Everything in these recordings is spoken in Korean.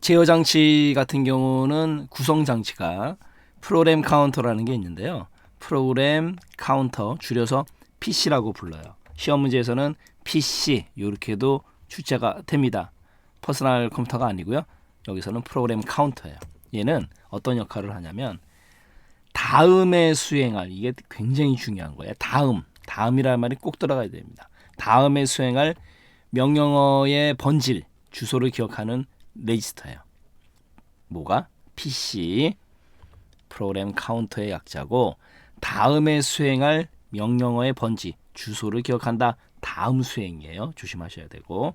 제어 장치 같은 경우는 구성 장치가 프로그램 카운터라는 게 있는데요. 프로그램 카운터 줄여서 PC라고 불러요. 시험 문제에서는 PC 이렇게도 출제가 됩니다. 퍼스널 컴퓨터가 아니고요. 여기서는 프로그램 카운터예요. 얘는 어떤 역할을 하냐면 다음에 수행할, 이게 굉장히 중요한 거예요. 다음이라는 말이 꼭 들어가야 됩니다. 다음에 수행할 명령어의 번질, 주소를 기억하는 레지스터예요. 뭐가? PC, 프로그램 카운터의 약자고, 다음에 수행할 명령어의 번지, 주소를 기억한다. 다음 수행이에요. 조심하셔야 되고,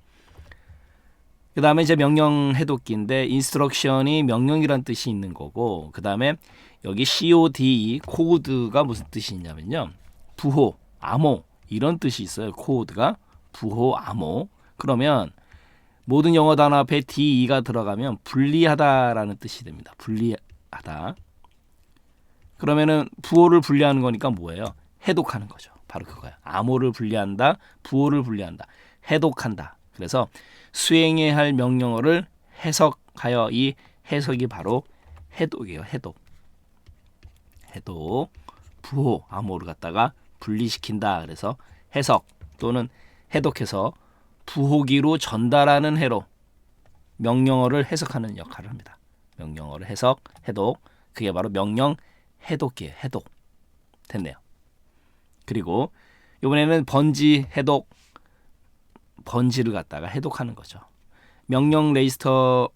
그 다음에 이제 명령 해독기인데 인스트럭션이 명령이란 뜻이 있는 거고, 그 다음에 여기 COD 코드가 무슨 뜻이 있냐면요, 부호, 암호 이런 뜻이 있어요. 코드가 부호, 암호. 그러면 모든 영어 단어 앞에 DE가 들어가면 분리하다라는 뜻이 됩니다. 분리하다. 그러면은 부호를 분리하는 거니까 뭐예요? 해독하는 거죠. 바로 그거예요. 암호를 분리한다, 부호를 분리한다, 해독한다. 그래서 수행해야 할 명령어를 해석하여, 이 해석이 바로 해독이에요. 해독, 부호, 암호를 갖다가 분리시킨다. 그래서 해석 또는 해독해서 부호기로 전달하는 해로 명령어를 해석하는 역할을 합니다. 명령어를 해석, 해독, 그게 바로 명령 해독기예요. 해독. 됐네요. 그리고 이번에는 번지 해독, 번지를 갖다가 해독하는 거죠. 명령 레지스터,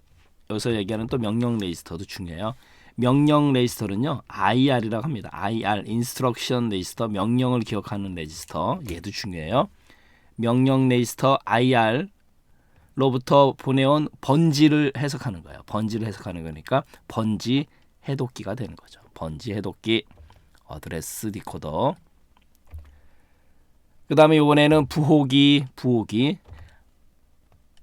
여기서 얘기하는 또 명령 레지스터도 중요해요. 명령 레지스터는요, IR이라고 합니다. IR, 인스트럭션 레지스터, 명령을 기억하는 레지스터. 얘도 중요해요. 명령 레지스터 IR로부터 보내온 번지를 해석하는 거예요. 번지를 해석하는 거니까 번지 해독기가 되는 거죠. 번지 해독기, 어드레스 디코더. 그 다음에 이번에는 부호기,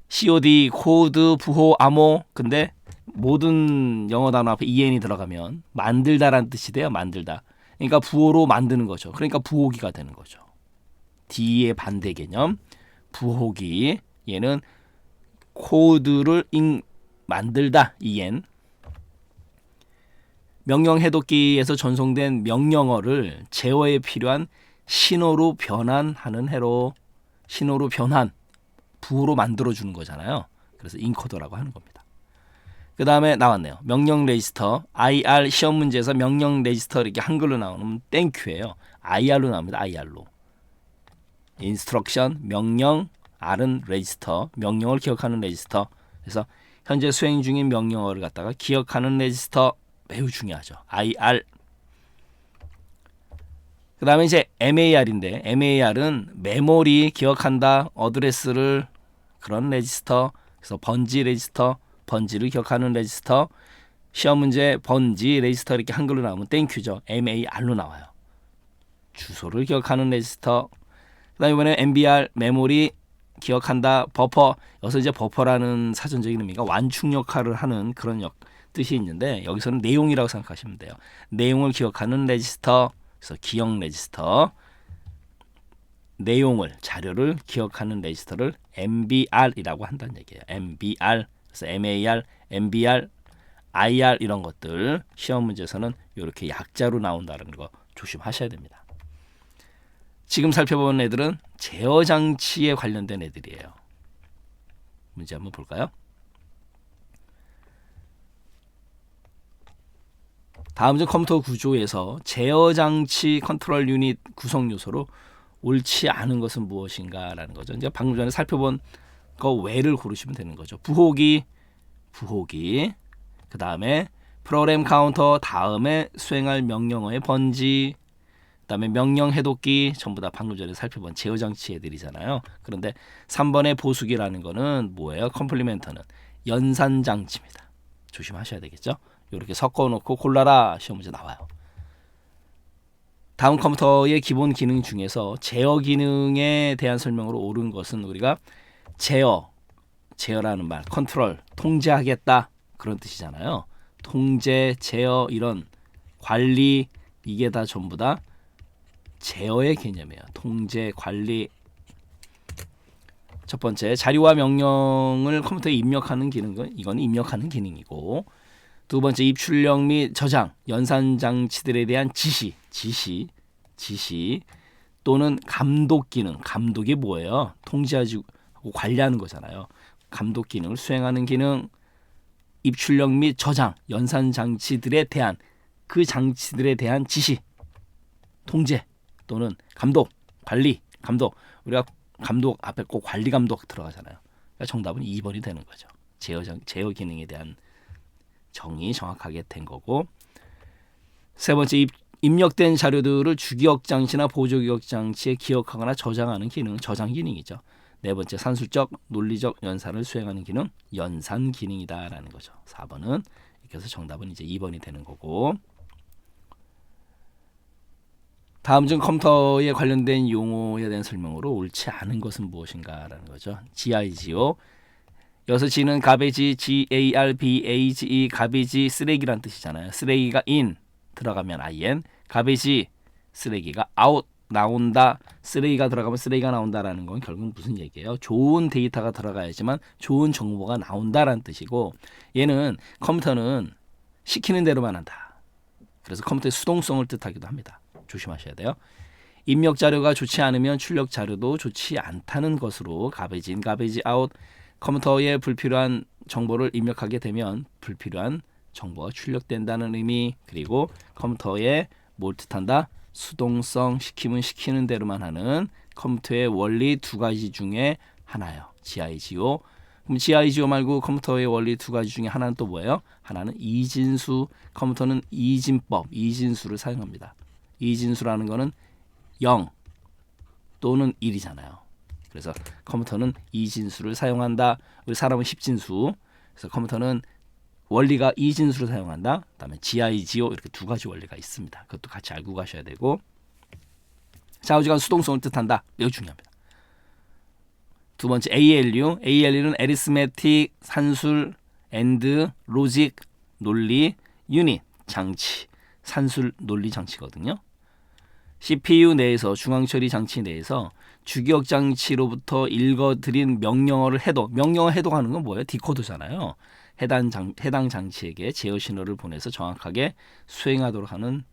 COD, 코드, 부호, 암호. 근데 모든 영어 단어 앞에 EN이 들어가면 만들다라는 뜻이 돼요. 만들다. 그러니까 부호로 만드는 거죠. 그러니까 부호기가 되는 거죠. D의 반대 개념, 부호기. 얘는 코드를 만들다, EN. 명령 해독기에서 전송된 명령어를 제어에 필요한 신호로 변환하는 해로, 신호로 변환, 부호로 만들어주는 거잖아요. 그래서 인코더라고 하는 겁니다. 그 다음에 나왔네요. 명령 레지스터, IR. 시험 문제에서 명령 레지스터 이렇게 한글로 나오면 땡큐예요. IR로 나옵니다. IR로. 인스트럭션, 명령, R은 레지스터, 명령을 기억하는 레지스터. 그래서 현재 수행 중인 명령어를 갖다가 기억하는 레지스터, 매우 중요하죠. IR. 그 다음에 이제 MAR인데, MAR은 메모리 기억한다, 어드레스를, 그런 레지스터. 그래서 번지 레지스터, 번지를 기억하는 레지스터. 시험 문제 번지 레지스터 이렇게 한글로 나오면 땡큐죠. MAR로 나와요. 주소를 기억하는 레지스터. 그 다음에 이번에 MBR, 메모리 기억한다, 버퍼. 여기서 이제 버퍼라는 사전적인 의미가 완충 역할을 하는 그런 뜻이 있는데, 여기서는 내용이라고 생각하시면 돼요. 내용을 기억하는 레지스터. 그래서 기억 레지스터, 내용을, 자료를 기억하는 레지스터를 MBR이라고 한다는 얘기예요. MBR. 그래서 MAR, MBR, IR 이런 것들 시험 문제에서는 이렇게 약자로 나온다는 거 조심하셔야 됩니다. 지금 살펴본 애들은 제어 장치에 관련된 애들이에요. 문제 한번 볼까요? 다음 중 컴퓨터 구조에서 제어 장치 컨트롤 유닛 구성 요소로 옳지 않은 것은 무엇인가라는 거죠. 이제 방금 전에 살펴본 거 외를 고르시면 되는 거죠. 부호기, 그 다음에 프로그램 카운터, 다음에 수행할 명령어의 번지, 그 다음에 명령 해독기, 전부 다 방금 전에 살펴본 제어 장치 애들이잖아요. 그런데 3번의 보수기라는 거는 뭐예요? 컴플리멘터는 연산 장치입니다. 조심하셔야 되겠죠. 이렇게 섞어놓고 골라라, 시험 문제 나와요. 다음 컴퓨터의 기본 기능 중에서 제어 기능에 대한 설명으로 옳은 것은 우리가 제어라는 말, 컨트롤, 통제하겠다, 그런 뜻이잖아요. 통제, 제어, 이런 관리, 이게 다 전부 다 제어의 개념이에요. 통제, 관리. 첫 번째, 자료와 명령을 컴퓨터에 입력하는 기능은 이건 입력하는 기능이고, 두 번째, 입출력 및 저장, 연산 장치들에 대한 지시 또는 감독 기능. 감독이 뭐예요? 통제하고 관리하는 거잖아요. 감독 기능을 수행하는 기능, 입출력 및 저장, 연산 장치들에 대한 그 장치들에 대한 지시, 통제 또는 감독, 관리, 감독. 우리가 감독 앞에 꼭 관리 감독 들어가잖아요. 그러니까 정답은 2번이 되는 거죠. 제어 기능에 대한 정의 정확하게 된 거고, 세 번째, 입력된 자료들을 주기억 장치나 보조기억 장치에 기억하거나 저장하는 기능은 저장 기능이죠. 네 번째, 산술적, 논리적 연산을 수행하는 기능, 연산 기능이다라는 거죠. 4번은 이렇게 해서 정답은 이제 2번이 되는 거고, 다음 중 컴퓨터에 관련된 용어에 대한 설명으로 옳지 않은 것은 무엇인가라는 거죠. GIGO. 여기서 G는 가베지, GARBAGE, 가베지 쓰레기란 뜻이잖아요. 쓰레기가 in 들어가면 IN, 가베지 쓰레기가 out 나온다, 쓰레기가 들어가면 쓰레기가 나온다라는 건 결국 무슨 얘기예요? 좋은 데이터가 들어가야지만 좋은 정보가 나온다라는 뜻이고, 얘는 컴퓨터는 시키는 대로만 한다. 그래서 컴퓨터의 수동성을 뜻하기도 합니다. 조심하셔야 돼요. 입력 자료가 좋지 않으면 출력 자료도 좋지 않다는 것으로 가베지 인, 가베지 아웃. 컴퓨터에 불필요한 정보를 입력하게 되면 불필요한 정보가 출력된다는 의미. 그리고 컴퓨터에 뭘 뜻한다? 수동성, 시키면 시키는 대로만 하는 컴퓨터의 원리 두 가지 중에 하나예요. GIGO. 그럼 GIGO 말고 컴퓨터의 원리 두 가지 중에 하나는 또 뭐예요? 하나는 이진수. 컴퓨터는 이진법, 이진수를 사용합니다. 이진수라는 거는 0 또는 1이잖아요. 그래서 컴퓨터는 이진수를 사용한다. 우리 사람은 10진수. 그래서 컴퓨터는 원리가 이진수를 사용한다. 그다음에 GIGO 이렇게 두 가지 원리가 있습니다. 그것도 같이 알고 가셔야 되고, 좌우지간 수동성을 뜻한다. 매우 중요합니다. 두 번째, ALU. ALU는 Arithmetic, 산술, and, 로직, 논리, 유닛, 장치, 산술, 논리 장치거든요. CPU 내에서, 중앙처리 장치 내에서 주기억 장치로부터 읽어드린 명령어를 해독. 명령어 해독하는 건 뭐예요? 디코더잖아요. 해당 장치에게 제어 신호를 보내서 정확하게 수행하도록 하는,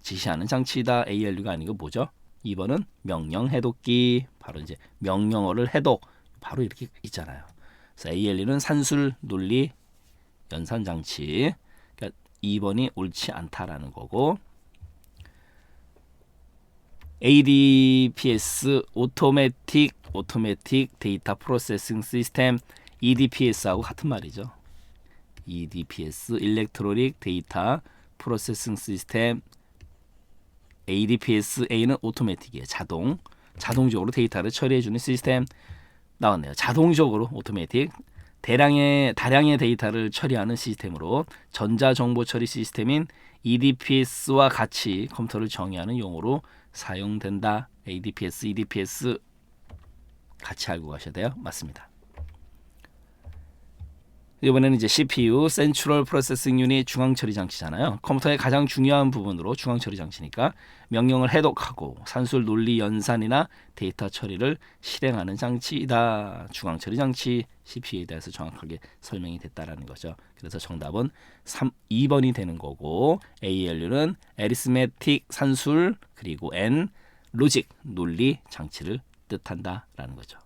지시하는 장치이다. ALU가 아니고 뭐죠? 2번은 명령 해독기. 바로 이제 명령어를 해독. 바로 이렇게 있잖아요. 그래서 ALU는 산술, 논리, 연산 장치. 그러니까 2번이 옳지 않다라는 거고, ADPS, 오토매틱 데이터 프로세싱 시스템, EDPS하고 같은 말이죠. EDPS, 일렉트로닉 데이터 프로세싱 시스템, ADPS, A는 오토매틱이에요. 자동적으로 데이터를 처리해주는 시스템. 나왔네요. 자동적으로 오토매틱, 다량의 데이터를 처리하는 시스템으로 전자정보 처리 시스템인 EDPS와 같이 컴퓨터를 정의하는 용어로 사용된다. ADPS, EDPS 같이 알고 가셔야 돼요. 맞습니다. 이번에는 이제 CPU, Central Processing Unit, 중앙처리 장치잖아요. 컴퓨터의 가장 중요한 부분으로 중앙처리 장치니까 명령을 해독하고 산술, 논리, 연산이나 데이터 처리를 실행하는 장치이다. 중앙처리 장치, CPU에 대해서 정확하게 설명이 됐다라는 거죠. 그래서 정답은 2번이 되는 거고, ALU는 Arithmetic, 산술, 그리고 N, 로직, 논리, 장치를 뜻한다라는 거죠.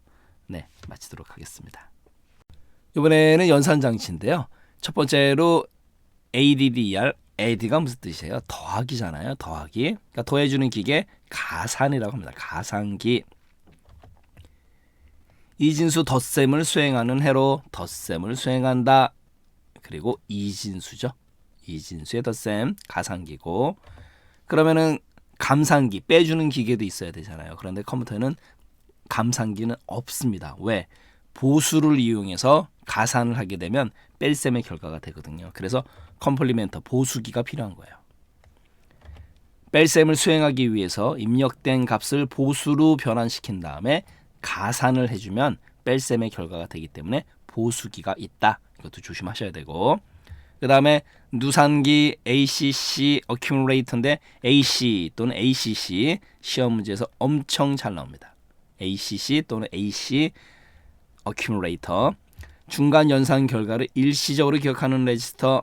네, 마치도록 하겠습니다. 이번에는 연산 장치인데요. 첫 번째로 ADDR, add가 무슨 뜻이에요? 더하기잖아요. 더하기. 그러니까 더해주는 기계 가산이라고 합니다. 가산기. 이진수 덧셈을 수행하는 해로 덧셈을 수행한다. 그리고 이진수죠. 이진수의 덧셈 가산기고, 그러면은 감산기, 빼주는 기계도 있어야 되잖아요. 그런데 컴퓨터에는 감산기는 없습니다. 왜? 보수를 이용해서 가산을 하게 되면 뺄셈의 결과가 되거든요. 그래서 컴플리멘터, 보수기가 필요한 거예요. 뺄셈을 수행하기 위해서 입력된 값을 보수로 변환시킨 다음에 가산을 해주면 뺄셈의 결과가 되기 때문에 보수기가 있다. 이것도 조심하셔야 되고, 그 다음에 누산기, ACC, accumulator인데 AC 또는 ACC 시험 문제에서 엄청 잘 나옵니다. ACC 또는 AC accumulator. 중간 연산 결과를 일시적으로 기억하는 레지스터.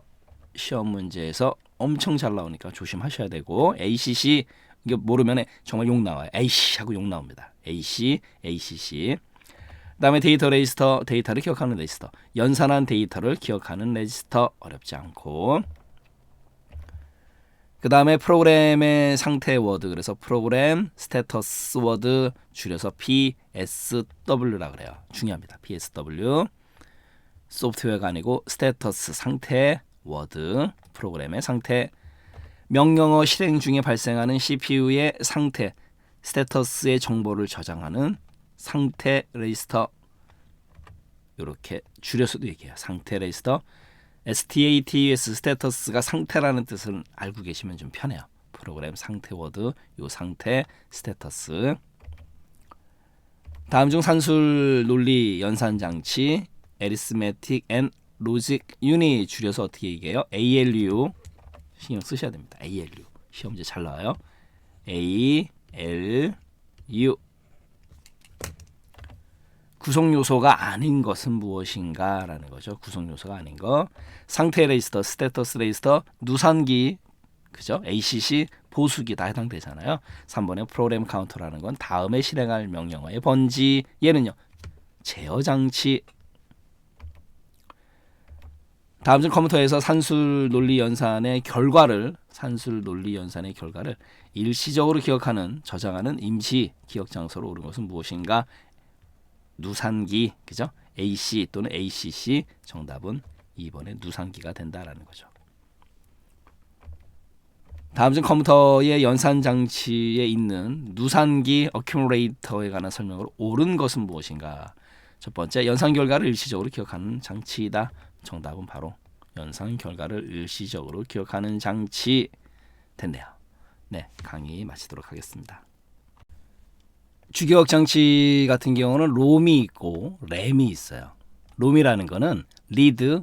시험 문제에서 엄청 잘 나오니까 조심하셔야 되고, ACC 이게 모르면 정말 욕 나와요. AC 하고 욕 나옵니다. AC, ACC. 그다음에 데이터 레지스터, 데이터를 기억하는 레지스터. 연산한 데이터를 기억하는 레지스터. 어렵지 않고. 그 다음에 프로그램의 상태 워드, 그래서 프로그램 스테터스 워드 줄여서 PSW라 그래요. 중요합니다. PSW. 소프트웨어가 아니고 스테터스 상태 워드, 프로그램의 상태. 명령어 실행 중에 발생하는 CPU의 상태, 스테터스의 정보를 저장하는 상태 레지스터. 이렇게 줄여서도 얘기해요. 상태 레지스터. STATUS 스테터스가 상태라는 뜻을 알고 계시면 좀 편해요. 프로그램 상태 워드, 요 상태 스테터스. 다음 중 산술 논리 연산 장치, Arithmetic and Logic Unit 줄여서 어떻게 얘기해요? ALU. 신경 쓰셔야 됩니다. ALU. 시험 문제 잘 나와요. ALU. 구성 요소가 아닌 것은 무엇인가 라는 거죠. 구성 요소가 아닌 거. 상태 레지스터, 스테터스 레지스터, 누산기, 그죠? ACC, 보수기 다 해당되잖아요. 3번에 프로그램 카운터라는 건 다음에 실행할 명령어의 번지. 얘는요, 제어 장치. 다음 중 컴퓨터에서 산술 논리 연산의 결과를 일시적으로 기억하는, 저장하는 임시 기억 장소로 옳은 것은 무엇인가? 누산기, 그죠? AC 또는 ACC. 정답은 2번의 누산기가 된다라는 거죠. 다음 중 컴퓨터의 연산 장치에 있는 누산기 어큐뮬레이터에 관한 설명으로 옳은 것은 무엇인가? 첫 번째, 연산 결과를 일시적으로 기억하는 장치이다. 정답은 바로 연산 결과를 일시적으로 기억하는 장치 됐네요. 네, 강의 마치도록 하겠습니다. 주기억 장치 같은 경우는 롬이 있고 램이 있어요. 롬이라는 거는 read,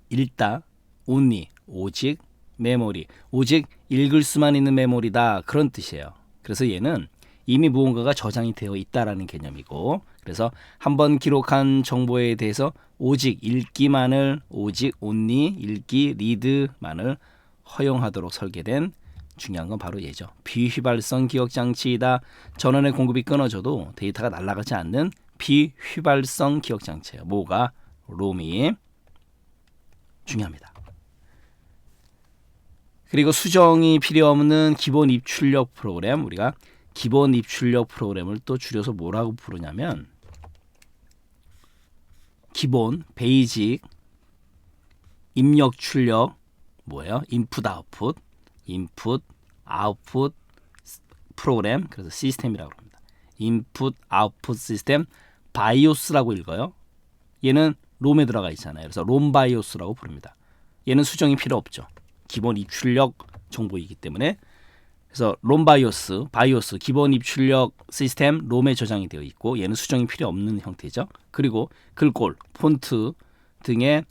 읽다, only, 오직, 메모리, 오직 읽을 수만 있는 메모리다, 그런 뜻이에요. 그래서 얘는 이미 무언가가 저장이 되어 있다라는 개념이고, 그래서 한번 기록한 정보에 대해서 오직 읽기만을, 오직 only, 읽기, read만을 허용하도록 설계된, 중요한 건 바로 얘죠. 비휘발성 기억장치이다. 전원의 공급이 끊어져도 데이터가 날아가지 않는 비휘발성 기억장치예요. 뭐가? 롬이. 중요합니다. 그리고 수정이 필요 없는 기본 입출력 프로그램, 우리가 기본 입출력 프로그램을 또 줄여서 뭐라고 부르냐면 기본, 베이직, 입력 출력, 뭐예요? 인풋 아웃풋, 인풋 아웃풋 프로그램, 그래서 시스템이라고 합니다. 인풋 아웃풋 시스템, 바이오스라고 읽어요. 얘는 롬에 들어가 있잖아요. 그래서 롬 바이오스라고 부릅니다. 얘는 수정이 필요 없죠. 기본 입출력 정보이기 때문에. 그래서 롬 바이오스, 기본 입출력 시스템 롬에 저장이 되어 있고, 얘는 수정이 필요 없는 형태죠. 그리고 글꼴, 폰트 등의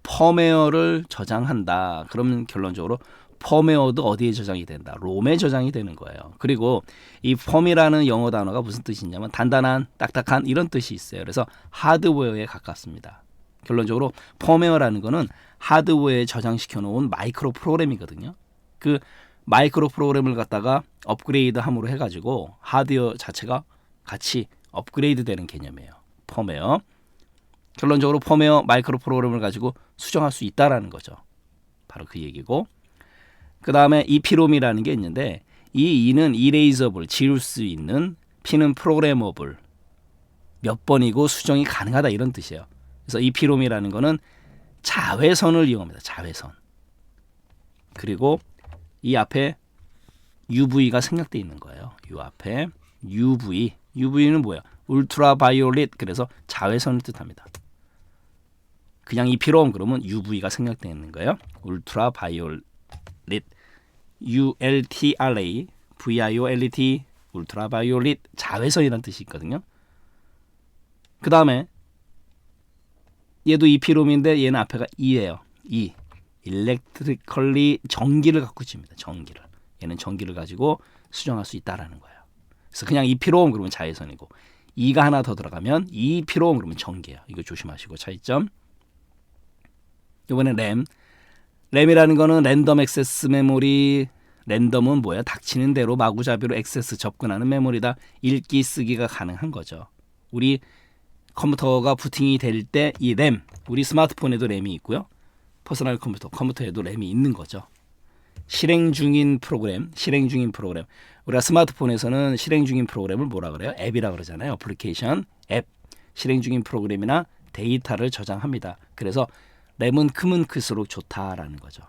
펌웨어를 저장한다. 그러면 결론적으로 펌웨어도 어디에 저장이 된다? 롬에 저장이 되는 거예요. 그리고 이 펌이라는 영어 단어가 무슨 뜻이 있냐면 단단한, 딱딱한 이런 뜻이 있어요. 그래서 하드웨어에 가깝습니다. 결론적으로 펌웨어라는 거는 하드웨어에 저장시켜 놓은 마이크로 프로그램이거든요. 그 마이크로 프로그램을 갖다가 업그레이드 함으로 해가지고 하드웨어 자체가 같이 업그레이드 되는 개념이에요. 펌웨어. 결론적으로 펌웨어 마이크로 프로그램을 가지고 수정할 수 있다라는 거죠. 바로 그 얘기고, 그 다음에 EPROM이라는 게 있는데, 이 E는 erasable, 지울 수 있는, P는 programmable, 몇 번이고 수정이 가능하다, 이런 뜻이에요. 그래서 EPROM이라는 거는 자외선을 이용합니다. 자외선. 그리고 이 앞에 UV가 생략되어 있는 거예요. 이 앞에 UV는 뭐야? 울트라바이올릿, 그래서 자외선을 뜻합니다. 그냥 EPROM 그러면 UV가 생략되어 있는 거예요. 울트라바이올릿, ULTRA, VIOLET, 울트라바이올릿, 자외선이라는 뜻이 있거든요. 그 다음에 얘도 EPROM인데 얘는 앞에가 E예요. E, electrically, 전기를 갖고 있습니다. 전기를. 얘는 전기를 가지고 수정할 수 있다라는 거예요. 그래서 그냥 EPROM 그러면 자외선이고, 2가 하나 더 들어가면 EEPROM 그러면 전기예요. 이거 조심하시고 차이점. 이번에 램이라는 거는 랜덤 액세스 메모리. 랜덤은 뭐야? 닥치는 대로 마구잡이로 액세스 접근하는 메모리다. 읽기 쓰기가 가능한 거죠. 우리 컴퓨터가 부팅이 될 때 이 램, 우리 스마트폰에도 램이 있고요. 퍼스널 컴퓨터에도 램이 있는 거죠. 실행 중인 프로그램. 우리가 스마트폰에서는 실행 중인 프로그램을 뭐라 그래요? 앱이라 그러잖아요. 애플리케이션, 앱. 실행 중인 프로그램이나 데이터를 저장합니다. 그래서 램은 크면 클수록 좋다라는 거죠.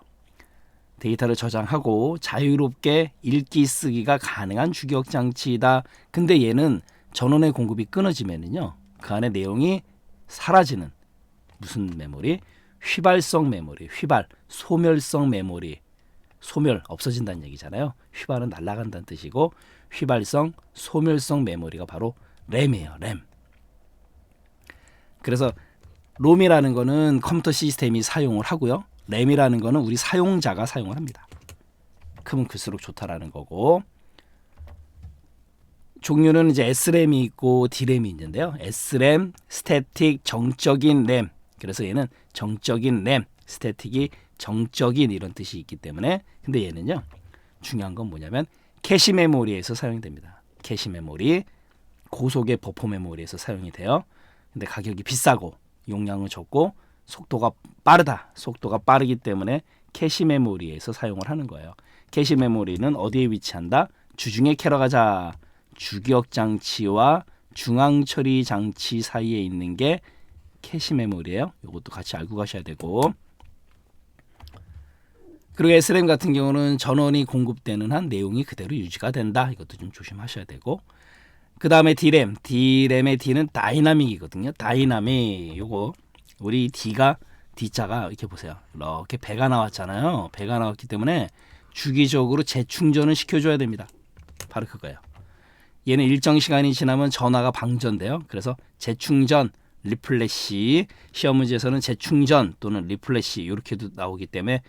데이터를 저장하고 자유롭게 읽기 쓰기가 가능한 주기억 장치이다. 근데 얘는 전원의 공급이 끊어지면은요, 그 안에 내용이 사라지는 무슨 메모리? 휘발성 메모리, 소멸성 메모리. 소멸 없어진다는 얘기잖아요. 휘발은 날아간다는 뜻이고 휘발성, 소멸성 메모리가 바로 램이에요. 램. 그래서 롬이라는 거는 컴퓨터 시스템이 사용을 하고요. 램이라는 거는 우리 사용자가 사용을 합니다. 크면 클수록 좋다라는 거고, 종류는 이제 SRAM이 있고 D램이 있는데요. SRAM, 스태틱, 정적인 램. 그래서 얘는 정적인 램, 스태틱이 정적인 이런 뜻이 있기 때문에, 근데 얘는요, 중요한 건 뭐냐면 캐시 메모리에서 사용이 됩니다. 캐시 메모리, 고속의 버퍼 메모리에서 사용이 돼요. 근데 가격이 비싸고 용량은 적고 속도가 빠르기 때문에 캐시 메모리에서 사용을 하는 거예요. 캐시 메모리는 어디에 위치한다? 주중에 캐러 가자. 주기억 장치와 중앙 처리 장치 사이에 있는 게 캐시 메모리예요. 이것도 같이 알고 가셔야 되고, 그리고 SRAM 같은 경우는 전원이 공급되는 한 내용이 그대로 유지가 된다. 이것도 좀 조심하셔야 되고, 그 다음에 D램의 D는 다이나믹이거든요. 다이나믹. 요거 우리 D자가 이렇게 보세요. 이렇게 배가 나왔잖아요. 배가 나왔기 때문에 주기적으로 재충전을 시켜줘야 됩니다. 바로 그거예요. 얘는 일정 시간이 지나면 전화가 방전돼요. 그래서 재충전, 리플래시, 시험 문제에서는 재충전 또는 리플래시 이렇게도 나오기 때문에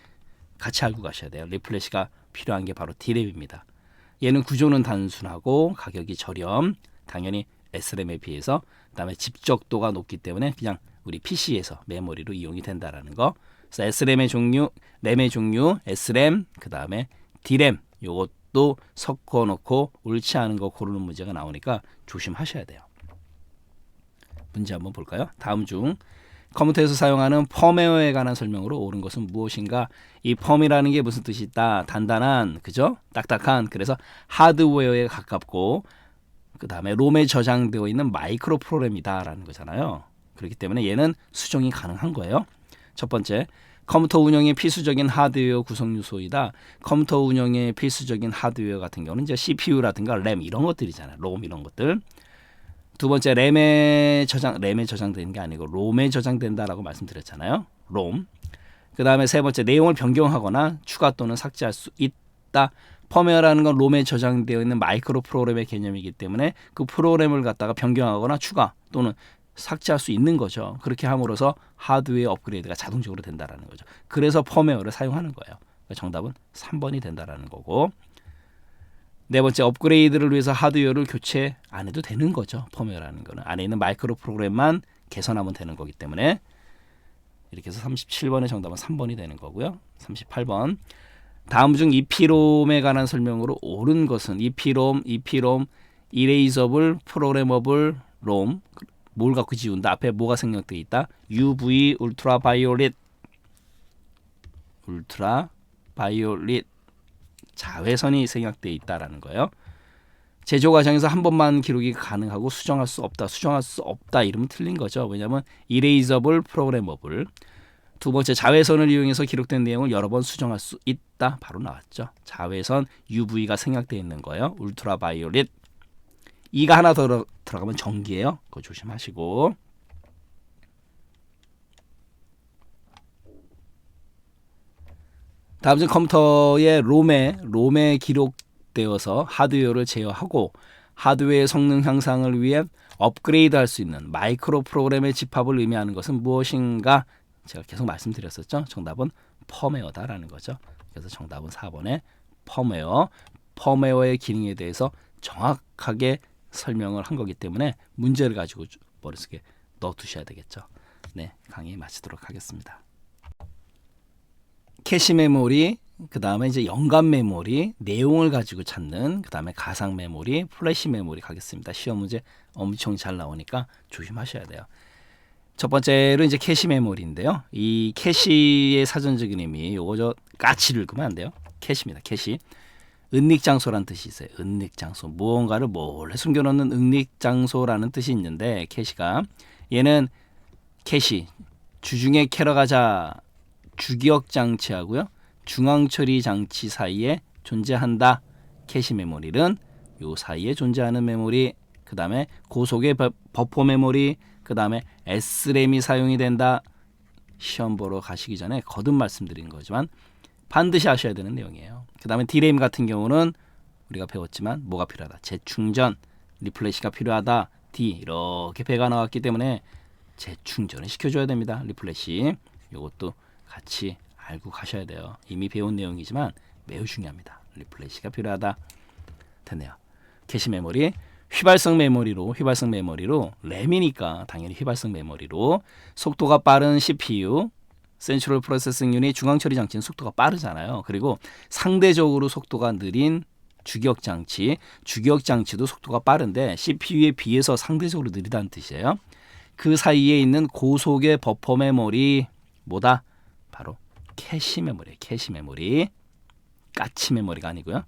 같이 알고 가셔야 돼요. 리플래시가 필요한 게 바로 D램입니다. 얘는 구조는 단순하고 가격이 저렴. 당연히 SRAM에 비해서. 그다음에 집적도가 높기 때문에 그냥 우리 PC에서 메모리로 이용이 된다라는 거. 그래서 SRAM의 종류, 램의 종류, SRAM, 그다음에 D램 요것도 섞어 놓고 옳지 않은 거 고르는 문제가 나오니까 조심하셔야 돼요. 문제 한번 볼까요? 다음 중 컴퓨터에서 사용하는 펌웨어에 관한 설명으로 옳은 것은 무엇인가? 이 펌이라는 게 무슨 뜻이 있다? 단단한, 그죠? 딱딱한. 그래서 하드웨어에 가깝고, 그 다음에 롬에 저장되어 있는 마이크로 프로그램이다라는 거잖아요. 그렇기 때문에 얘는 수정이 가능한 거예요. 첫 번째, 컴퓨터 운영의 필수적인 하드웨어 구성 요소이다. 컴퓨터 운영의 필수적인 하드웨어 같은 경우는 이제 CPU라든가 램 이런 것들이잖아요. 롬 이런 것들. 두 번째, 램에 저장되는 게 아니고 롬에 저장된다라고 말씀드렸잖아요. 롬. 그 다음에 세 번째, 내용을 변경하거나 추가 또는 삭제할 수 있다. 펌웨어라는 건 롬에 저장되어 있는 마이크로 프로그램의 개념이기 때문에 그 프로그램을 갖다가 변경하거나 추가 또는 삭제할 수 있는 거죠. 그렇게 함으로써 하드웨어 업그레이드가 자동적으로 된다라는 거죠. 그래서 펌웨어를 사용하는 거예요. 정답은 3번이 된다라는 거고, 네 번째, 업그레이드를 위해서 하드웨어를 교체 안 해도 되는 거죠. 펌웨어라는 거는 안에 있는 마이크로 프로그램만 개선하면 되는 거기 때문에, 이렇게 해서 37번의 정답은 3번이 되는 거고요. 38번, 다음 중 EPROM에 관한 설명으로 옳은 것은 EPROM, Erasable, Programmable ROM. 뭘 갖고 지운다? 앞에 뭐가 생략되어 있다? UV, 울트라바이올릿, 자외선이 생략되어 있다라는 거예요. 제조 과정에서 한 번만 기록이 가능하고 수정할 수 없다 이러면 틀린 거죠. 왜냐하면 Erasable, Programmable. 두 번째, 자외선을 이용해서 기록된 내용을 여러 번 수정할 수 있다. 바로 나왔죠. 자외선, UV가 생략되어 있는 거예요. 울트라바이올릿. E가 하나 더 들어가면 전기예요. 그거 조심하시고. 다음 중 컴퓨터의 롬에 기록되어서 하드웨어를 제어하고 하드웨어의 성능 향상을 위해 업그레이드할 수 있는 마이크로 프로그램의 집합을 의미하는 것은 무엇인가? 제가 계속 말씀드렸었죠. 정답은 펌웨어다라는 거죠. 그래서 정답은 4번의 펌웨어의 기능에 대해서 정확하게 설명을 한 거기 때문에 문제를 가지고 머릿속에 넣어두셔야 되겠죠. 네, 강의 마치도록 하겠습니다. 캐시 메모리, 그 다음에 이제 연관 메모리, 내용을 가지고 찾는, 그 다음에 가상 메모리, 플래시 메모리 가겠습니다. 시험 문제 엄청 잘 나오니까 조심하셔야 돼요. 첫 번째로 이제 캐시 메모리인데요. 이 캐시의 사전적인 의미, 요거 저 까치를 읽으면 안 돼요. 캐시입니다. 캐시. 은닉장소라는 뜻이 있어요. 은닉장소. 무언가를 몰래 숨겨놓는 은닉장소라는 뜻이 있는데, 캐시가. 얘는 캐시, 주중에 캐러 가자, 주기억 장치하고요. 중앙 처리 장치 사이에 존재한다. 캐시 메모리는 요 사이에 존재하는 메모리, 그 다음에 고속의 버퍼 메모리, 그 다음에 SRAM이 사용이 된다. 시험 보러 가시기 전에 거듭 말씀드린 거지만 반드시 아셔야 되는 내용이에요. 그 다음에 DRAM 같은 경우는 우리가 배웠지만 뭐가 필요하다? 재충전, 리플래시가 필요하다. D 이렇게 배가 나왔기 때문에 재충전을 시켜줘야 됩니다. 리플래시 이것도 같이 알고 가셔야 돼요. 이미 배운 내용이지만 매우 중요합니다. 리플래시가 필요하다. 됐네요. 캐시 메모리, 휘발성 메모리로 램이니까 당연히 휘발성 메모리로 속도가 빠른 CPU, 센트럴 프로세싱 유닛, 중앙 처리 장치는 속도가 빠르잖아요. 그리고 상대적으로 속도가 느린 주기억 장치도 속도가 빠른데 CPU에 비해서 상대적으로 느리다는 뜻이에요. 그 사이에 있는 고속의 버퍼 메모리 뭐다? 바로 캐시 메모리. 까치 메모리가 아니고요.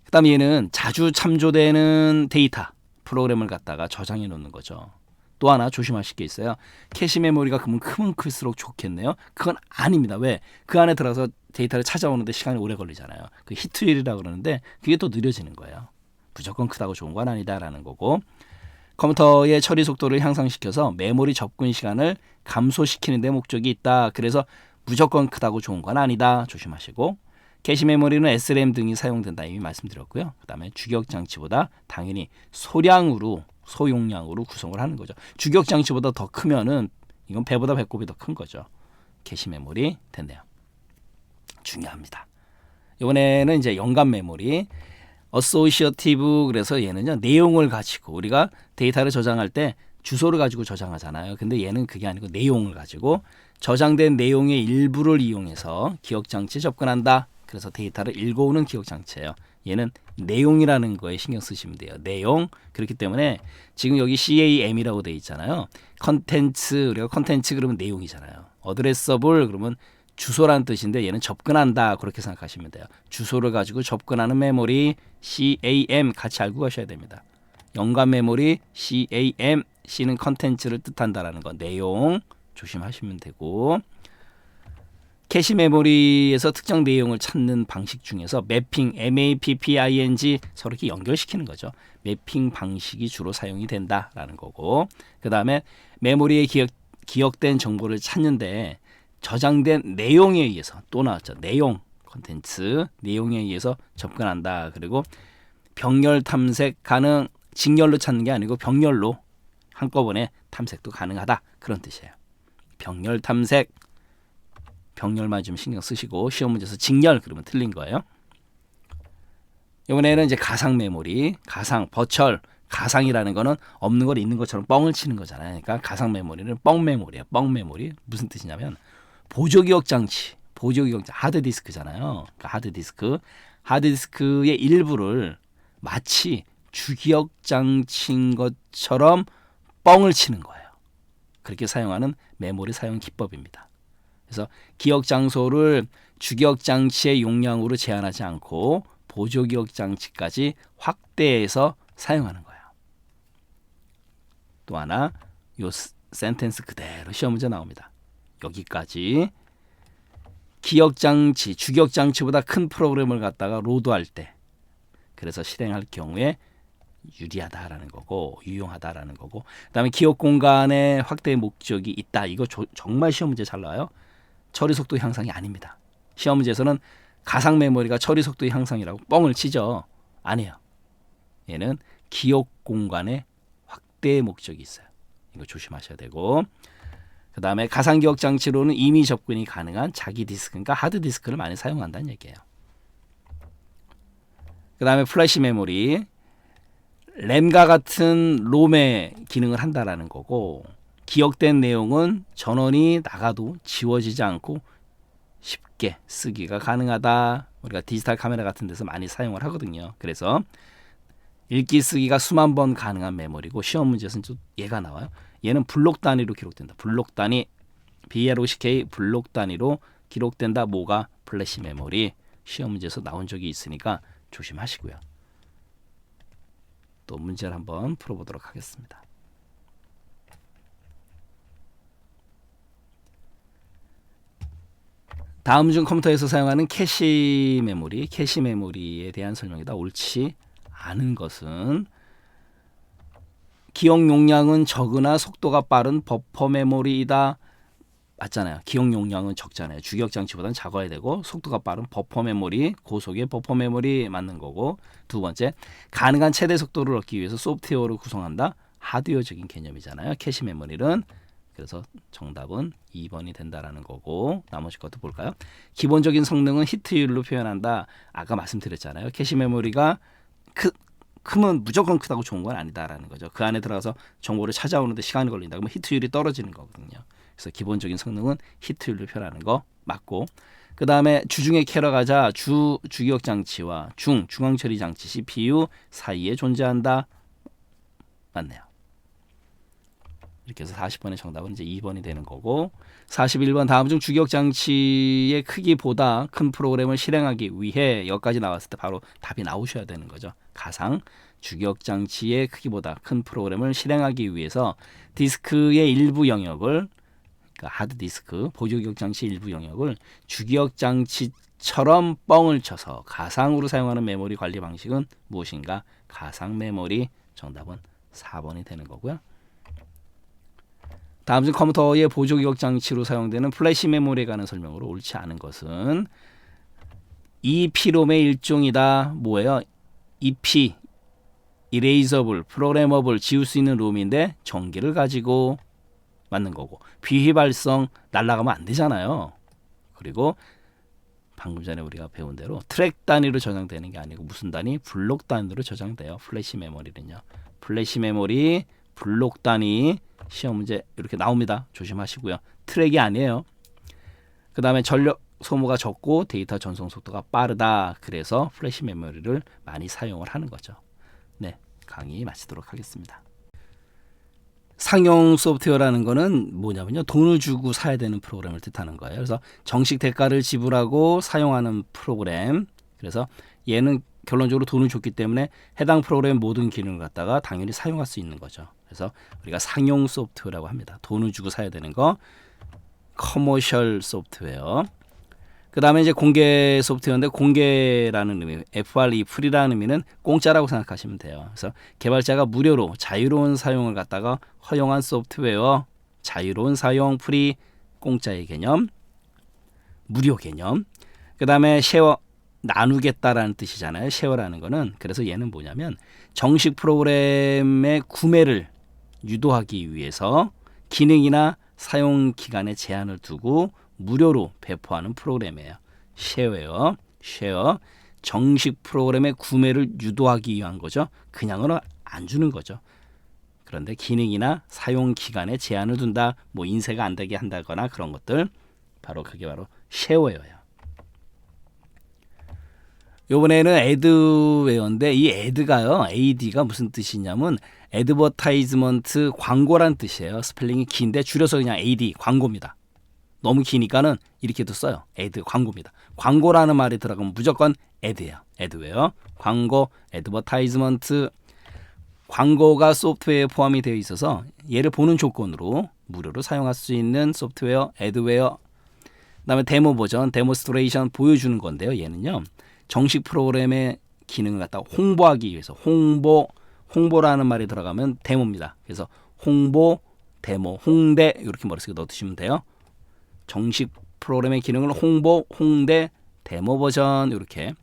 그 다음에 얘는 자주 참조되는 데이터, 프로그램을 갖다가 저장해 놓는 거죠. 또 하나 조심하실 게 있어요. 캐시 메모리가 크면 클수록 좋겠네요. 그건 아닙니다. 왜? 그 안에 들어가서 데이터를 찾아오는데 시간이 오래 걸리잖아요. 그 히트율이라고 그러는데 그게 또 느려지는 거예요. 무조건 크다고 좋은 건 아니다라는 거고, 컴퓨터의 처리 속도를 향상시켜서 메모리 접근 시간을 감소시키는 데 목적이 있다. 그래서 무조건 크다고 좋은 건 아니다. 조심하시고, 캐시 메모리는 SRAM 등이 사용된다. 이미 말씀드렸고요. 그 다음에 주기억 장치보다 당연히 소용량으로 구성을 하는 거죠. 주기억 장치보다 더 크면은 이건 배보다 배꼽이 더 큰 거죠. 캐시 메모리 됐네요. 중요합니다. 이번에는 이제 연관 메모리, 어소시어티브. 그래서 얘는요, 내용을 가지고 우리가 데이터를 저장할 때 주소를 가지고 저장하잖아요. 근데 얘는 그게 아니고 내용을 가지고 저장된 내용의 일부를 이용해서 기억 장치에 접근한다. 그래서 데이터를 읽어오는 기억 장치예요. 얘는 내용이라는 거에 신경 쓰시면 돼요. 내용. 그렇기 때문에 지금 여기 CAM이라고 돼 있잖아요. 컨텐츠, 우리가 컨텐츠 그러면 내용이잖아요. 어드레서블 그러면 주소라는 뜻인데 얘는 접근한다. 그렇게 생각하시면 돼요. 주소를 가지고 접근하는 메모리 CAM 같이 알고 가셔야 됩니다. 연관 메모리 CAM, C는 컨텐츠를 뜻한다라는 거, 내용 조심하시면 되고, 캐시 메모리에서 특정 내용을 찾는 방식 중에서 매핑, MAPPING 서로 이렇게 연결시키는 거죠. 매핑 방식이 주로 사용이 된다라는 거고, 그 다음에 메모리에 기억된 정보를 찾는데 저장된 내용에 의해서, 또 나왔죠. 내용, 컨텐츠, 내용에 의해서 접근한다. 그리고 병렬 탐색 가능, 직렬로 찾는 게 아니고 병렬로 한꺼번에 탐색도 가능하다. 그런 뜻이에요. 병렬 탐색, 병렬만 좀 신경 쓰시고, 시험 문제에서 직렬 그러면 틀린 거예요. 이번에는 이제 가상 메모리, 버철. 가상이라는 거는 없는 걸 있는 것처럼 뻥을 치는 거잖아요. 그러니까 가상 메모리는 뻥 메모리예요. 뻥 메모리. 무슨 뜻이냐면 보조기억 장치, 하드디스크잖아요. 그러니까 하드디스크의 일부를 마치 주기억 장치인 것처럼 뻥을 치는 거예요. 그렇게 사용하는 메모리 사용 기법입니다. 그래서 기억 장소를 주기억 장치의 용량으로 제한하지 않고 보조기억 장치까지 확대해서 사용하는 거예요. 또 하나, 요 센텐스 그대로 시험 문제 나옵니다. 여기까지. 기억 장치, 주기억 장치보다 큰 프로그램을 갖다가 로드할 때, 그래서 실행할 경우에 유리하다라는 거고, 유용하다라는 거고, 그다음에 기억 공간의 확대의 목적이 있다. 이거 정말 시험 문제 잘 나와요. 처리 속도 향상이 아닙니다. 시험 문제에서는 가상 메모리가 처리 속도 향상이라고 뻥을 치죠. 아니에요. 얘는 기억 공간의 확대의 목적이 있어요. 이거 조심하셔야 되고, 그 다음에 가상 기억 장치로는 이미 접근이 가능한 자기 디스크, 그러니까 하드 디스크를 많이 사용한다는 얘기예요. 그 다음에 플래시 메모리, 램과 같은 롬의 기능을 한다라는 거고, 기억된 내용은 전원이 나가도 지워지지 않고 쉽게 쓰기가 가능하다. 우리가 디지털 카메라 같은 데서 많이 사용을 하거든요. 그래서 읽기 쓰기가 수만 번 가능한 메모리고, 시험 문제에서는 좀 얘가 나와요. 얘는 블록 단위로 기록된다. 블록 단위, BLOCK 블록 단위로 기록된다. 뭐가? 플래시 메모리. 시험 문제에서 나온 적이 있으니까 조심하시고요. 또 문제를 한번 풀어보도록 하겠습니다. 다음 중 컴퓨터에서 사용하는 캐시 메모리에 대한 설명이다. 옳지 않은 것은 기억 용량은 적으나 속도가 빠른 버퍼 메모리이다. 맞잖아요. 기억 용량은 적잖아요. 주기억 장치보다는 작아야 되고, 속도가 빠른 버퍼 메모리, 고속의 버퍼 메모리 맞는 거고, 두 번째, 가능한 최대 속도를 얻기 위해서 소프트웨어를 구성한다. 하드웨어적인 개념이잖아요. 캐시 메모리는. 그래서 정답은 2번이 된다라는 거고, 나머지 것도 볼까요? 기본적인 성능은 히트율로 표현한다. 아까 말씀드렸잖아요. 캐시 메모리가 크면 무조건 크다고 좋은 건 아니다라는 거죠. 그 안에 들어가서 정보를 찾아오는데 시간이 걸린다. 그러면 히트율이 떨어지는 거거든요. 그래서 기본적인 성능은 히트율로 표현하는 거 맞고, 그 다음에 주중에 캐러가자 주기억 장치와 중앙 처리 장치 CPU 사이에 존재한다. 맞네요. 이렇게 해서 40번의 정답은 이제 2번이 되는 거고, 41번 다음 중 주기억 장치의 크기보다 큰 프로그램을 실행하기 위해, 여기까지 나왔을 때 바로 답이 나오셔야 되는 거죠. 가상 주기억 장치의 크기보다 큰 프로그램을 실행하기 위해서 디스크의 일부 영역을, 그러니까 하드디스크 보조기억 장치 일부 영역을 주기억 장치처럼 뻥을 쳐서 가상으로 사용하는 메모리 관리 방식은 무엇인가? 가상 메모리. 정답은 4번이 되는 거고요. 다음 중 컴퓨터의 보조기억 장치로 사용되는 플래시 메모리에 관한 설명으로 옳지 않은 것은 EP롬의 일종이다. 뭐예요? EP, Erasable, Programmable, 지울 수 있는 롬인데 전기를 가지고 맞는 거고, 비휘발성, 날아가면 안 되잖아요. 그리고 방금 전에 우리가 배운 대로 트랙 단위로 저장되는 게 아니고 무슨 단위? 블록 단위로 저장돼요. 플래시 메모리는요. 플래시 메모리, 블록 단위, 시험 문제 이렇게 나옵니다. 조심하시고요. 트랙이 아니에요. 그 다음에 전력 소모가 적고 데이터 전송 속도가 빠르다. 그래서 플래시 메모리를 많이 사용을 하는 거죠. 네, 강의 마치도록 하겠습니다. 상용 소프트웨어라는 거는 뭐냐면요, 돈을 주고 사야 되는 프로그램을 뜻하는 거예요. 그래서 정식 대가를 지불하고 사용하는 프로그램. 그래서 얘는 결론적으로 돈을 줬기 때문에 해당 프로그램 모든 기능을 갖다가 당연히 사용할 수 있는 거죠. 그래서 우리가 상용 소프트웨어라고 합니다. 돈을 주고 사야 되는 거, 커머셜 소프트웨어. 그 다음에 이제 공개 소프트웨어인데, 공개라는 의미, FRE, 프리라는 의미는 공짜라고 생각하시면 돼요. 그래서 개발자가 무료로 자유로운 사용을 갖다가 허용한 소프트웨어, 자유로운 사용, 프리, 공짜의 개념, 무료 개념. 그 다음에 쉐어, 나누겠다라는 뜻이잖아요. 쉐어라는 거는. 그래서 얘는 뭐냐면 정식 프로그램의 구매를 유도하기 위해서 기능이나 사용 기간에 제한을 두고 무료로 배포하는 프로그램이에요. 쉐어예요. 쉐어. 정식 프로그램의 구매를 유도하기 위한 거죠. 그냥은 안 주는 거죠. 그런데 기능이나 사용 기간에 제한을 둔다. 뭐 인쇄가 안 되게 한다거나 그런 것들. 바로 그게 바로 쉐어웨어예요. 이번에는 애드웨어인데, 이 애드가요, AD가 무슨 뜻이냐면 애드버타이즈먼트, 광고란 뜻이에요. 스펠링이 긴데 줄여서 그냥 AD, 광고입니다. 너무 기니까는 이렇게도 써요. 애드, 광고입니다. 광고라는 말이 들어가면 무조건 애드예요. 애드웨어, 광고, 애드버타이즈먼트. 광고가 소프트웨어에 포함이 되어 있어서 얘를 보는 조건으로 무료로 사용할 수 있는 소프트웨어, 애드웨어. 그다음에 데모 버전, 데모스트레이션, 보여주는 건데요. 얘는요, 정식 프로그램의 기능을 갖다가 홍보하기 위해서, 홍보라는 말이 들어가면 데모입니다. 그래서 홍보, 데모, 홍대 이렇게 머릿속에 넣어두시면 돼요. 정식 프로그램의 기능을 홍보, 홍대, 데모 버전 이렇게.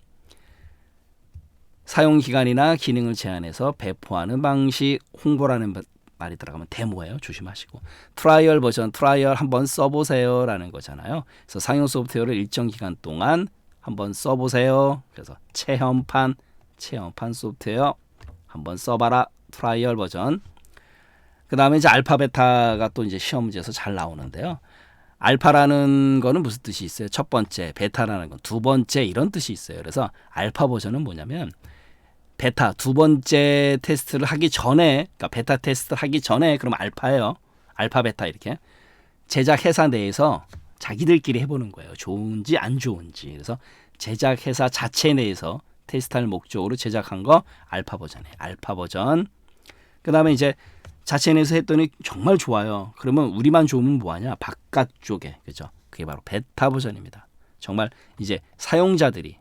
사용 기간이나 기능을 제한해서 배포하는 방식, 홍보라는 말이 들어가면 데모예요. 조심하시고. 트라이얼 버전, 트라이얼 한번 써보세요 라는 거잖아요. 그래서 상용 소프트웨어를 일정 기간 동안 한번 써보세요. 그래서 체험판 소프트웨어. 한번 써봐라. 트라이얼 버전. 그 다음에 이제 알파 베타가 또 이제 시험 문제에서 잘 나오는데요. 알파라는 거는 무슨 뜻이 있어요? 첫 번째, 베타라는 건 두 번째 이런 뜻이 있어요. 그래서 알파 버전은 뭐냐면 베타 두 번째 테스트를 하기 전에, 그러니까 베타 테스트 하기 전에 그럼 알파예요. 알파 베타 이렇게 제작 회사 내에서 자기들끼리 해보는 거예요. 좋은지 안 좋은지. 그래서 제작 회사 자체 내에서 테스트할 목적으로 제작한 거 알파 버전이에요. 알파 버전. 그 다음에 이제 자체 내에서 했더니 정말 좋아요. 그러면 우리만 좋으면 뭐하냐? 바깥쪽에, 그죠? 그게 바로 베타 버전입니다. 정말 이제 사용자들이,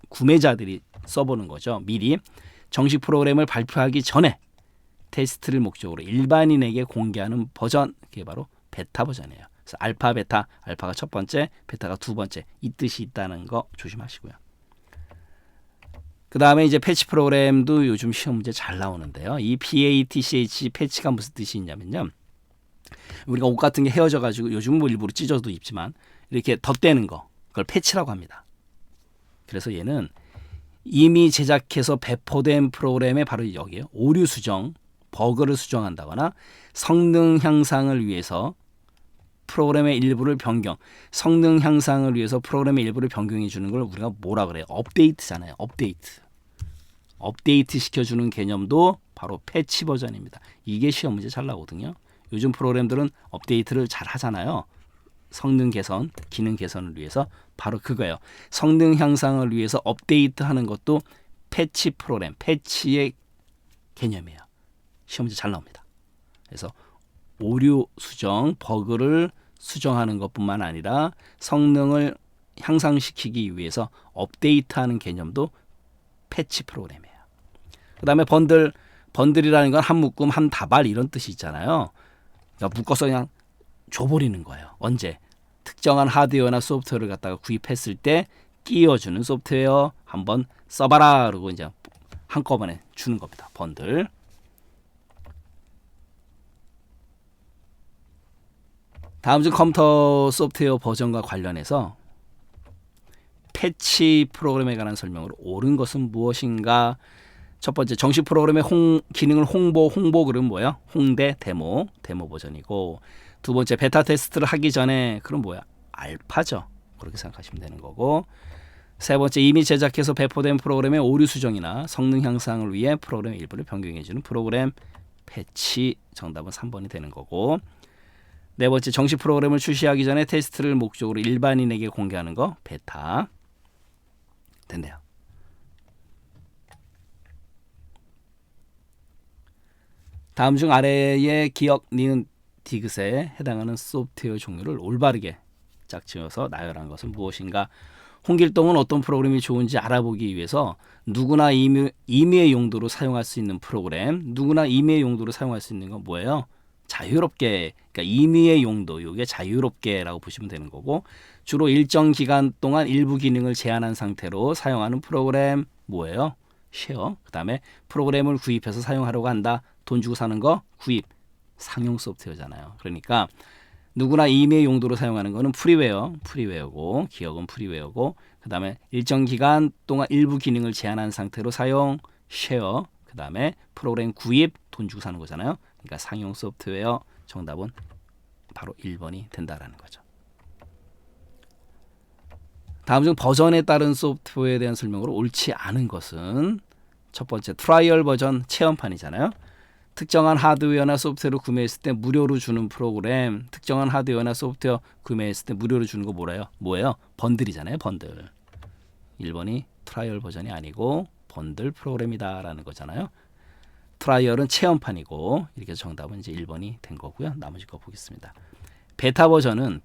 구매자들이 써보는 거죠. 미리 정식 프로그램을 발표하기 전에 테스트를 목적으로 일반인에게 공개하는 버전, 그게 바로 베타 버전이에요. 그래서 알파, 베타, 알파가 첫 번째, 베타가 두 번째, 이 뜻이 있다는 거 조심하시고요. 그 다음에 이제 패치 프로그램도 요즘 시험 문제 잘 나오는데요. 이 PATCH 패치가 무슨 뜻이 있냐면요. 우리가 옷 같은 게 헤어져 가지고 요즘 뭐 일부러 찢어도 입지만 이렇게 덧대는 거, 그걸 패치라고 합니다. 그래서 얘는 이미 제작해서 배포된 프로그램에 바로 여기에요. 오류 수정, 버그를 수정한다거나 성능 향상을 위해서 프로그램의 일부를 변경, 성능 향상을 위해서 프로그램의 일부를 변경해 주는 걸 우리가 뭐라 그래요? 업데이트잖아요. 업데이트 시켜주는 개념도 바로 패치 버전입니다. 이게 시험 문제 잘 나오거든요. 요즘 프로그램들은 업데이트를 잘 하잖아요. 성능 개선, 기능 개선을 위해서 바로 그거예요. 성능 향상을 위해서 업데이트하는 것도 패치 프로그램, 패치의 개념이에요. 시험 문제 잘 나옵니다. 그래서 오류 수정, 버그를 수정하는 것뿐만 아니라 성능을 향상시키기 위해서 업데이트하는 개념도 패치 프로그램이에요. 그 다음에 번들이라는 건 한 묶음, 한 다발 이런 뜻이 있잖아요. 그러니까 묶어서 그냥 줘버리는 거예요. 언제? 특정한 하드웨어나 소프트웨어를 갖다가 구입했을 때 끼워주는 소프트웨어 한번 써봐라. 그러고 이제 한꺼번에 주는 겁니다. 번들. 다음 중 컴퓨터 소프트웨어 버전과 관련해서 패치 프로그램에 관한 설명으로 옳은 것은 무엇인가? 첫 번째, 정식 프로그램의 기능을 홍보 그러면 뭐야? 홍대 데모 버전이고, 두 번째, 베타 테스트를 하기 전에 그럼 뭐야? 알파죠. 그렇게 생각하시면 되는 거고, 세 번째, 이미 제작해서 배포된 프로그램의 오류 수정이나 성능 향상을 위해 프로그램 일부를 변경해주는 프로그램 패치, 정답은 3번이 되는 거고, 네 번째, 정식 프로그램을 출시하기 전에 테스트를 목적으로 일반인에게 공개하는 거 베타. 됐네요. 다음 중 아래의 기억, 니은, 디귿에 해당하는 소프트웨어 종류를 올바르게 짝지어서 나열한 것은 무엇인가? 홍길동은 어떤 프로그램이 좋은지 알아보기 위해서 누구나 임의의 용도로 사용할 수 있는 프로그램, 누구나 임의의 용도로 사용할 수 있는 건 뭐예요? 자유롭게, 그러니까 임의의 용도, 이게 자유롭게라고 보시면 되는 거고, 주로 일정 기간 동안 일부 기능을 제한한 상태로 사용하는 프로그램 뭐예요? 쉐어. 그 다음에 프로그램을 구입해서 사용하려고 한다. 돈 주고 사는 거 구입. 상용 소프트웨어잖아요. 그러니까 누구나 임의의 용도로 사용하는 거는 프리웨어고, 기억은 프리웨어고, 그 다음에 일정 기간 동안 일부 기능을 제한한 상태로 사용, 쉐어. 그 다음에 프로그램 구입, 돈 주고 사는 거잖아요. 그러니까 상용 소프트웨어. 정답은 바로 1번이 된다라는 거죠. 다음 중 버전에 따른 소프트웨어에 대한 설명으로 옳지 않은 것은 첫 번째, 트라이얼 버전 체험판이잖아요. 특정한 하드웨어나 소프트웨어를 구매했을 때 무료로 주는 프로그램, 특정한 하드웨어나 소프트웨어 구매했을 때 무료로 주는 거 뭐예요? 번들이잖아요. 번들. 1번이 트라이얼 버전이 아니고 번들 프로그램이다라는 거잖아요. 트라이얼은 체험판이고, 이렇게 정답은 이제 1번이 된 거고요. 나머지 거 보겠습니다. 베타 버전은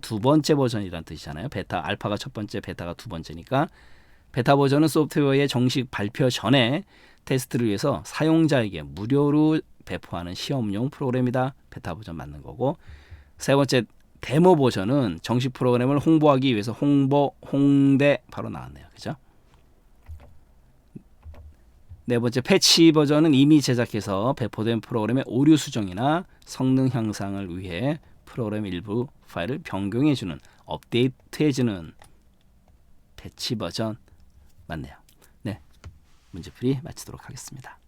두 번째 버전이라는 뜻이잖아요. 베타, 알파가 첫 번째, 베타가 두 번째니까 베타 버전은 소프트웨어의 정식 발표 전에 테스트를 위해서 사용자에게 무료로 배포하는 시험용 프로그램이다. 베타 버전 맞는 거고, 세 번째, 데모 버전은 정식 프로그램을 홍보하기 위해서 홍대 바로 나왔네요. 그죠? 네 번째, 패치 버전은 이미 제작해서 배포된 프로그램의 오류 수정이나 성능 향상을 위해 프로그램 일부 파일을 변경해주는, 업데이트해주는 패치 버전 맞네요. 네, 문제풀이 마치도록 하겠습니다.